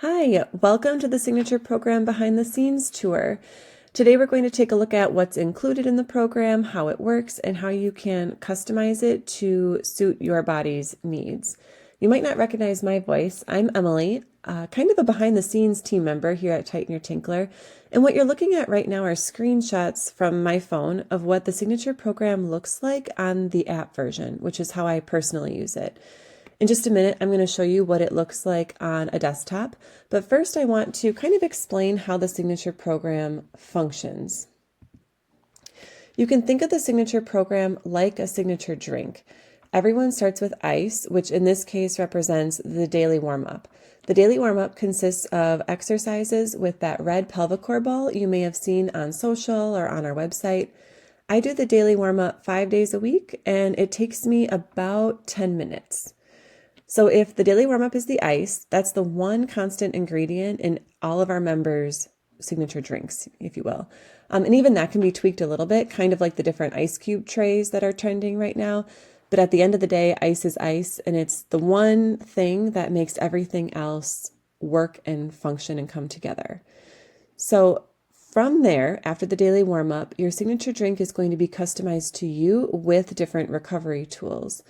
Hi, welcome to the Signature Program Behind the Scenes tour. Today we're going to take a look at what's included in the program, how it works, and how you can customize it to suit your body's needs. You might not recognize my voice. I'm Emily, kind of a behind the scenes team member here at Your Tinkler. And what you're looking at right now are screenshots from my phone of what the Signature Program looks like on the app version, which is how I personally use it. In just a minute, I'm going to show you what it looks like on a desktop, but first I want to kind of explain how the Signature Program functions. You can think of the Signature Program like a signature drink. Everyone starts with ice, which in this case represents the daily warm-up. The daily warm-up consists of exercises with that red pelvic core ball you may have seen on social or on our website. I do the daily warm-up 5 days a week, and it takes me about 10 minutes. So if the daily warm-up is the ice, that's the one constant ingredient in all of our members' signature drinks, if you will. And even that can be tweaked a little bit, kind of like the different ice cube trays that are trending right now. But at the end of the day, ice is ice, and it's the one thing that makes everything else work and function and come together. So from there, after the daily warm-up, your signature drink is going to be customized to you with different recovery tools.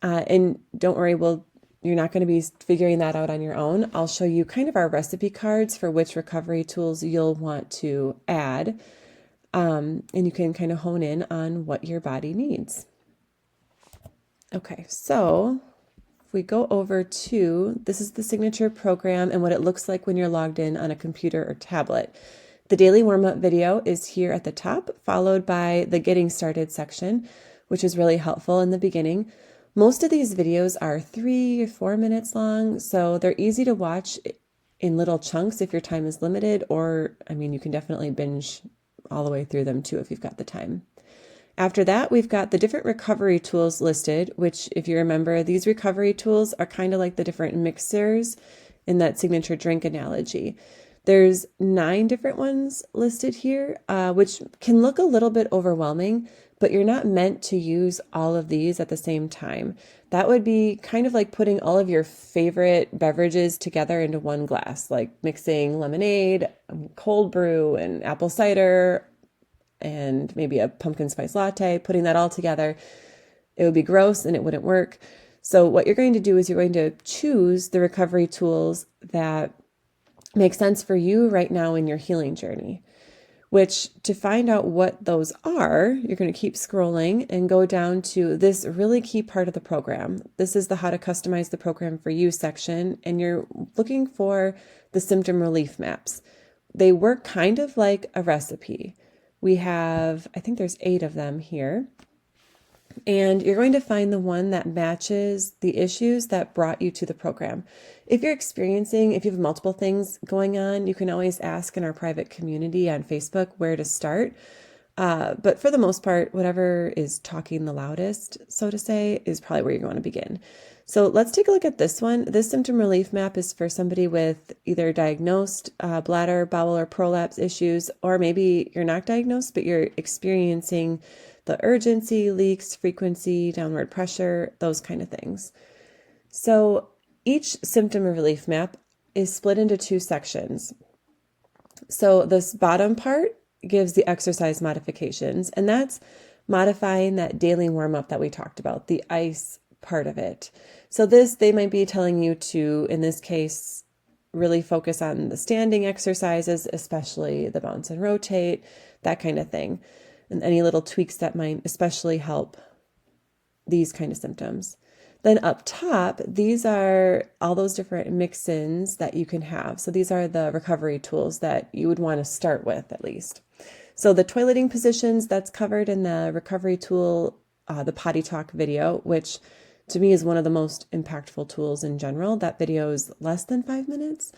And don't worry, you're not going to be figuring that out on your own. I'll show you kind of our recipe cards for which recovery tools you'll want to add. And you can kind of hone in on what your body needs. Okay, so if we go over to, this is the Signature Program and what it looks like when you're logged in on a computer or tablet. The daily warm-up video is here at the top, followed by the Getting Started section, which is really helpful in the beginning. Most of these videos are 3 or 4 minutes long, so they're easy to watch in little chunks if your time is limited, or, you can definitely binge all the way through them too if you've got the time. After that, we've got the different recovery tools listed, which, if you remember, these recovery tools are kind of like the different mixers in that signature drink analogy. There's 9 different ones listed here, which can look a little bit overwhelming, but you're not meant to use all of these at the same time. That would be kind of like putting all of your favorite beverages together into one glass, like mixing lemonade, cold brew, and apple cider, and maybe a pumpkin spice latte, putting that all together. It would be gross and it wouldn't work. So what you're going to do is you're going to choose the recovery tools that make sense for you right now in your healing journey. Which, to find out what those are, you're going to keep scrolling and go down to this really key part of the program. This is the How to Customize the Program for You section, and you're looking for the symptom relief maps. They work kind of like a recipe. We have, I think there's 8 of them here. And you're going to find the one that matches the issues that brought you to the program. If you have multiple things going on, you can always ask in our private community on Facebook where to start. But for the most part, whatever is talking the loudest, so to say, is probably where you're going to begin. So let's take a look at this one. This symptom relief map is for somebody with either diagnosed bladder, bowel, or prolapse issues, or maybe you're not diagnosed, but you're experiencing the urgency, leaks, frequency, downward pressure, those kind of things. So each symptom relief map is split into 2 sections. So this bottom part gives the exercise modifications, and that's modifying that daily warm-up that we talked about, the ice part of it. So they might be telling you to, in this case, really focus on the standing exercises, especially the bounce and rotate, that kind of thing. And any little tweaks that might especially help these kind of symptoms. Then up top, these are all those different mix-ins that you can have. So these are the recovery tools that you would want to start with at least. So the toileting positions, that's covered in the recovery tool, the potty talk video, which to me is one of the most impactful tools in general. That video is less than 5 minutes.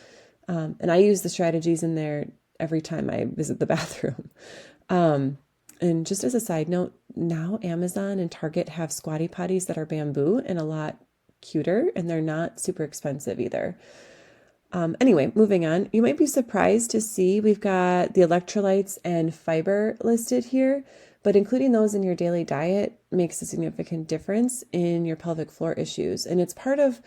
And I use the strategies in there every time I visit the bathroom. And just as a side note, now Amazon and Target have squatty potties that are bamboo and a lot cuter, and they're not super expensive either. Anyway, moving on, you might be surprised to see we've got the electrolytes and fiber listed here, but including those in your daily diet makes a significant difference in your pelvic floor issues. And it's part of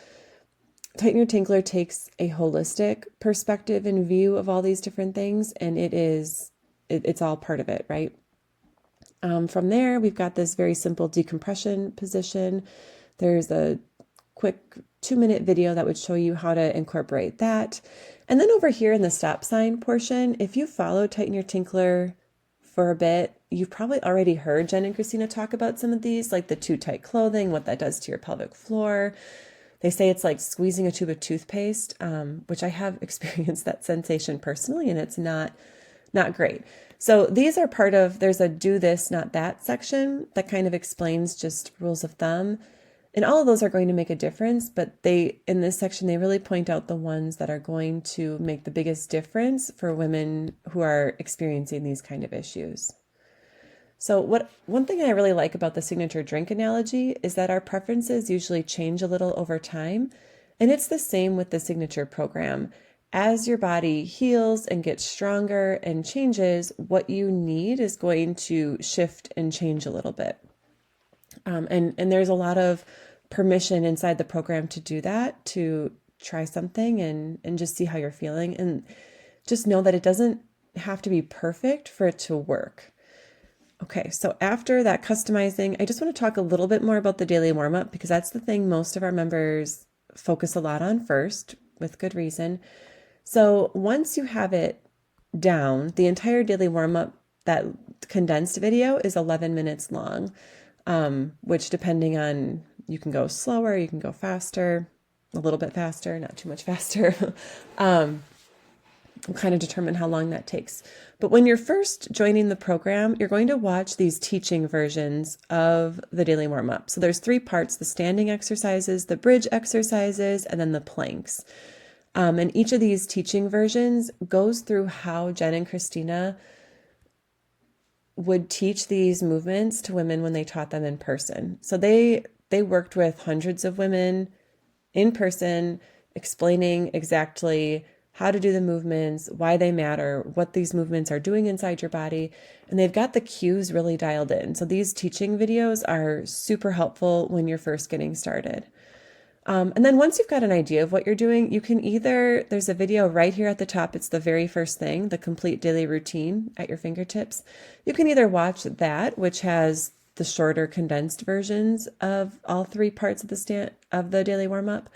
Tighten Your Tinkler takes a holistic perspective and view of all these different things, and it's all part of it, right? From there, we've got this very simple decompression position. There's a quick 2-minute video that would show you how to incorporate that. And then over here in the stop sign portion, if you follow Tighten Your Tinkler for a bit, you've probably already heard Jenn and Christina talk about some of these, like the too tight clothing, what that does to your pelvic floor. They say it's like squeezing a tube of toothpaste, which I have experienced that sensation personally, and it's not great. So these are part of, there's a do this, not that section that kind of explains just rules of thumb. And all of those are going to make a difference, but in this section, they really point out the ones that are going to make the biggest difference for women who are experiencing these kind of issues. So one thing I really like about the signature drink analogy is that our preferences usually change a little over time, and it's the same with the signature program. As your body heals and gets stronger and changes, what you need is going to shift and change a little bit. And there's a lot of permission inside the program to do that, to try something and just see how you're feeling. And just know that it doesn't have to be perfect for it to work. Okay, so after that customizing, I just want to talk a little bit more about the daily warm-up, because that's the thing most of our members focus a lot on first, with good reason. So once you have it down, the entire daily warm-up, that condensed video, is 11 minutes long, which depending on, you can go slower, you can go faster, a little bit faster, not too much faster. We'll kind of determine how long that takes. But when you're first joining the program, you're going to watch these teaching versions of the daily warm-up. So there's 3 parts: the standing exercises, the bridge exercises, and then the planks. And each of these teaching versions goes through how Jenn and Christina would teach these movements to women when they taught them in person. So they worked with hundreds of women in person, explaining exactly how to do the movements, why they matter, what these movements are doing inside your body. And they've got the cues really dialed in. So these teaching videos are super helpful when you're first getting started. And then once you've got an idea of what you're doing, you can there's a video right here at the top. It's the very first thing, the complete daily routine at your fingertips. You can either watch that, which has the shorter condensed versions of all 3 parts of the daily warm-up,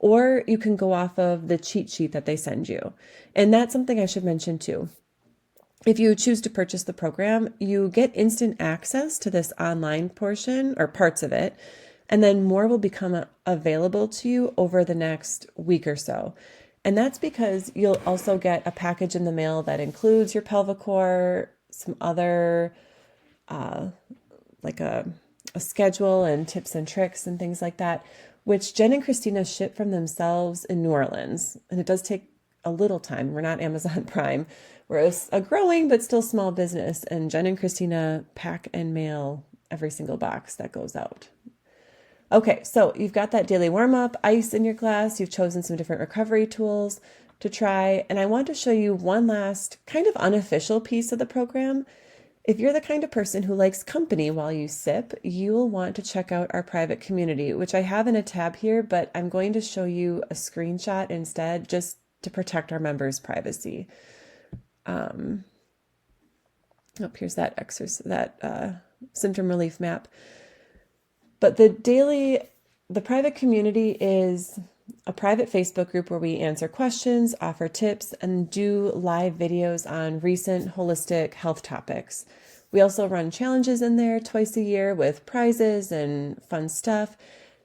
or you can go off of the cheat sheet that they send you. And that's something I should mention too. If you choose to purchase the program, you get instant access to this online portion, or parts of it, and then more will become available to you over the next week or so. And that's because you'll also get a package in the mail that includes your pelvic core, some other, like a schedule and tips and tricks and things like that, which Jenn and Christina ship from themselves in New Orleans. And it does take a little time. We're not Amazon Prime. We're a growing but still small business. And Jenn and Christina pack and mail every single box that goes out. Okay, so you've got that daily warm-up, ice in your glass. You've chosen some different recovery tools to try. And I want to show you one last kind of unofficial piece of the program. If you're the kind of person who likes company while you sip, you'll want to check out our private community, which I have in a tab here, but I'm going to show you a screenshot instead, just to protect our members' privacy. Here's that symptom relief map. But the private community is a private Facebook group where we answer questions, offer tips, and do live videos on recent holistic health topics. We also run challenges in there twice a year with prizes and fun stuff.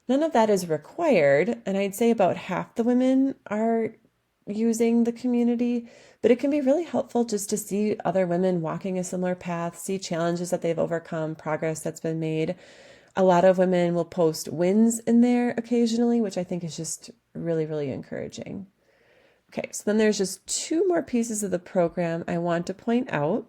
None of that is required, and I'd say about half the women are using the community, but it can be really helpful just to see other women walking a similar path, see challenges that they've overcome, progress that's been made. A lot of women will post wins in there occasionally, which I think is just really, really encouraging. Okay, so then there's just 2 more pieces of the program I want to point out.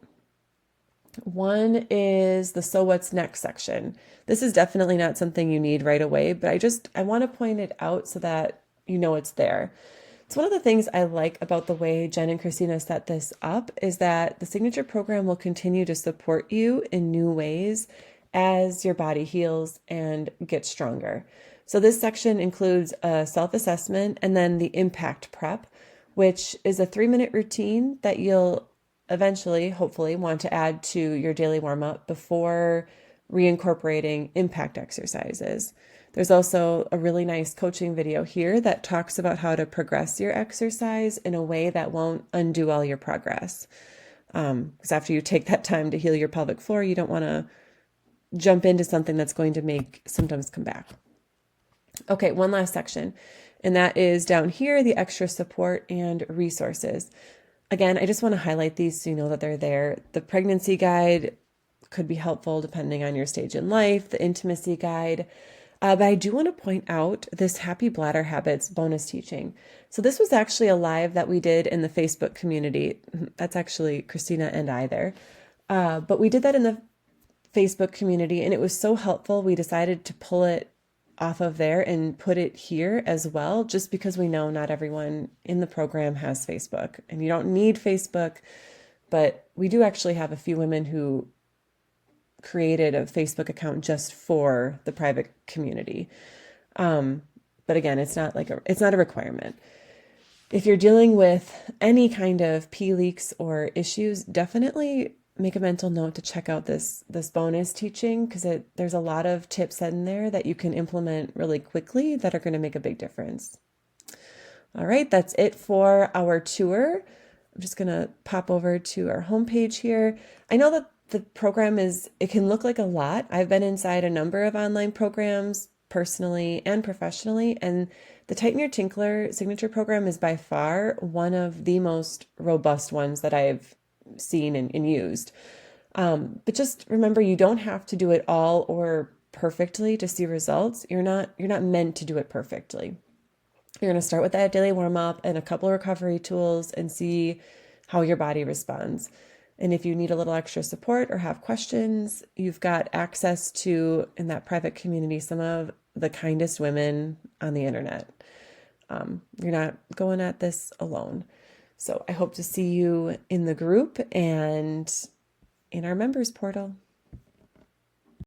One is the So What's Next section. This is definitely not something you need right away, but I want to point it out so that you know it's there. It's one of the things I like about the way Jenn and Christina set this up is that the signature program will continue to support you in new ways as your body heals and gets stronger. So this section includes a self-assessment and then the impact prep, which is a 3-minute routine that you'll eventually, hopefully, want to add to your daily warm-up before reincorporating impact exercises. There's also a really nice coaching video here that talks about how to progress your exercise in a way that won't undo all your progress. Because after you take that time to heal your pelvic floor, you don't want to jump into something that's going to make symptoms come back. Okay, one last section, and that is down here, the extra support and resources. Again, I just want to highlight these so you know that they're there. The pregnancy guide could be helpful depending on your stage in life, the intimacy guide. But I do want to point out this Happy Bladder Habits bonus teaching. So this was actually a live that we did in the Facebook community. That's actually Christina and I there. But we did that in the Facebook community, and it was so helpful. We decided to pull it off of there and put it here as well, just because we know not everyone in the program has Facebook, and you don't need Facebook, but we do actually have a few women who created a Facebook account just for the private community. But again, it's not a requirement. If you're dealing with any kind of pee leaks or issues, definitely make a mental note to check out this bonus teaching, because there's a lot of tips in there that you can implement really quickly that are going to make a big difference. All right, that's it for our tour. I'm just going to pop over to our homepage here. I know that the program it can look like a lot. I've been inside a number of online programs personally and professionally, and the Tighten Your Tinkler signature program is by far one of the most robust ones that I've seen and used. But just remember, you don't have to do it all or perfectly to see results. You're not meant to do it perfectly. You're going to start with that daily warm-up and a couple of recovery tools and see how your body responds. And if you need a little extra support or have questions, you've got access to, in that private community, some of the kindest women on the internet. You're not going at this alone. So I hope to see you in the group and in our members portal.